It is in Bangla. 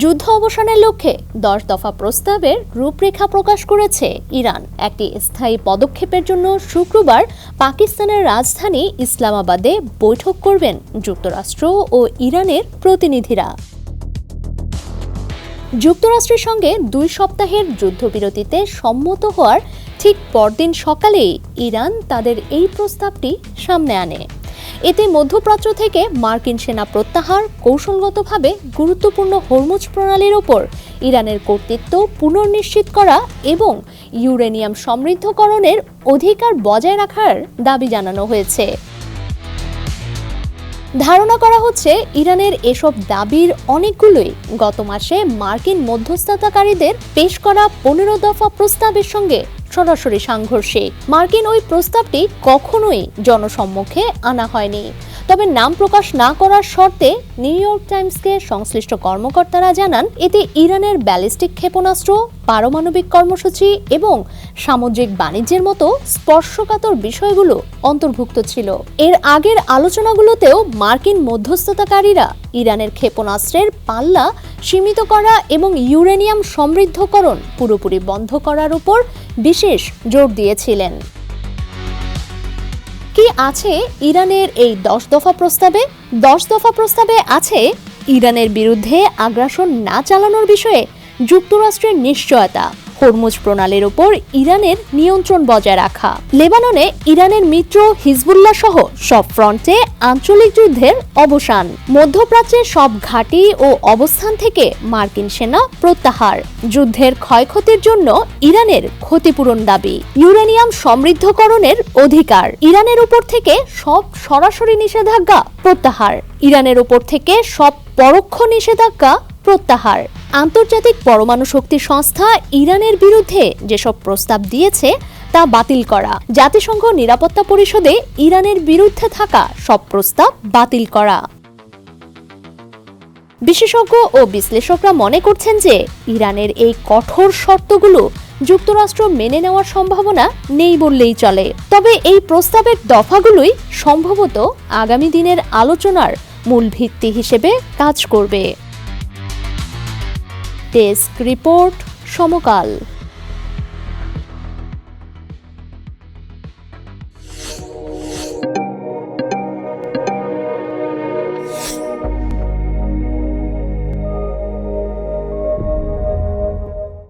যুদ্ধ অবসানের লক্ষ্যে 10 দফা প্রস্তাবের রূপরেখা প্রকাশ করেছে ইরান। একটি স্থায়ী পদক্ষেপের জন্য শুক্রবার পাকিস্তানের রাজধানী ইসলামাবাদে বৈঠক করবেন যুক্তরাষ্ট্র ও ইরানের প্রতিনিধিরা। যুক্তরাষ্ট্রের সঙ্গে 2 সপ্তাহের যুদ্ধবিরতিতে সম্মত হওয়ার ঠিক পরদিন সকালেই ইরান তাদের এই প্রস্তাবটি সামনে আনে। এতে মধ্যপ্রাচ্য থেকে মার্কিন সেনা প্রত্যাহার, কৌশলগতভাবে গুরুত্বপূর্ণ হরমুজ প্রণালীর ওপর ইরানের কর্তৃত্ব পুনর্নিশ্চিত করা এবং ইউরেনিয়াম সমৃদ্ধকরণের অধিকার বজায় রাখার দাবি জানানো হয়েছে। ধারণা করা হচ্ছে ইরানের এসব দাবির অনেকগুলোই গত মাসে মার্কিন মধ্যস্থতাকারীদের পেশ করা 15 দফা প্রস্তাবের সঙ্গে সরাসরি সাংঘর্ষিক। মার্কিন ওই প্রস্তাবটি কখনোই জনসম্মুখে আনা হয়নি, তবে নাম প্রকাশ না করার শর্তে নিউ ইয়র্ক টাইমসকে সংশ্লিষ্ট কর্মকর্তারা জানান, এতে ইরানের ব্যালিস্টিক ক্ষেপণাস্ত্র, পারমাণবিক কর্মসূচি এবং সামুদ্রিক বাণিজ্যের মতো স্পর্শকাতর বিষয়গুলো অন্তর্ভুক্ত ছিল। এর আগের আলোচনাগুলোতেও মার্কিন মধ্যস্থতাকারীরা ইরানের ক্ষেপণাস্ত্রের পাল্লা সীমিত করা এবং ইউরেনিয়াম সমৃদ্ধকরণ পুরোপুরি বন্ধ করার উপর বিশেষ জোর দিয়েছিলেন। কি আছে ইরানের এই 10 দফা প্রস্তাবে? 10 দফা প্রস্তাবে আছে ইরানের বিরুদ্ধে আগ্রাসন না চালানোর বিষয়ে যুক্তরাষ্ট্রের নিশ্চয়তা, হরমুজ প্রণালীর উপর ইরানের নিয়ন্ত্রণ বজায় রাখা, লেবাননে ইরানের মিত্র হিজবুল্লাহ সহ সব ফ্রন্টে আঞ্চলিক যুদ্ধের অবসান, মধ্যপ্রাচ্যের সব ঘাঁটি ও অবস্থান থেকে মার্কিন সেনা প্রত্যাহার, যুদ্ধের ক্ষয়ক্ষতির জন্য ইরানের ক্ষতিপূরণ দাবি, ইউরেনিয়াম সমৃদ্ধকরণের অধিকার, ইরানের উপর থেকে সব সরাসরি নিষেধাজ্ঞা প্রত্যাহার, ইরানের উপর থেকে সব পরোক্ষ নিষেধাজ্ঞা প্রত্যাহার, আন্তর্জাতিক পরমাণু শক্তি সংস্থা ইরানের বিরুদ্ধে যেসব প্রস্তাব দিয়েছে তা বাতিল করা, জাতিসংঘ নিরাপত্তা পরিষদে ইরানের বিরুদ্ধে থাকা সব প্রস্তাব বাতিল করা। বিশেষজ্ঞ ও বিশ্লেষকরা মনে করছেন যে ইরানের এই কঠোর শর্তগুলো যুক্তরাষ্ট্র মেনে নেওয়ার সম্ভাবনা নেই বললেই চলে। তবে এই প্রস্তাবের দফাগুলোই সম্ভবত আগামী দিনের আলোচনার মূল ভিত্তি হিসেবে কাজ করবে। ডেস্ক রিপোর্ট, সমকাল।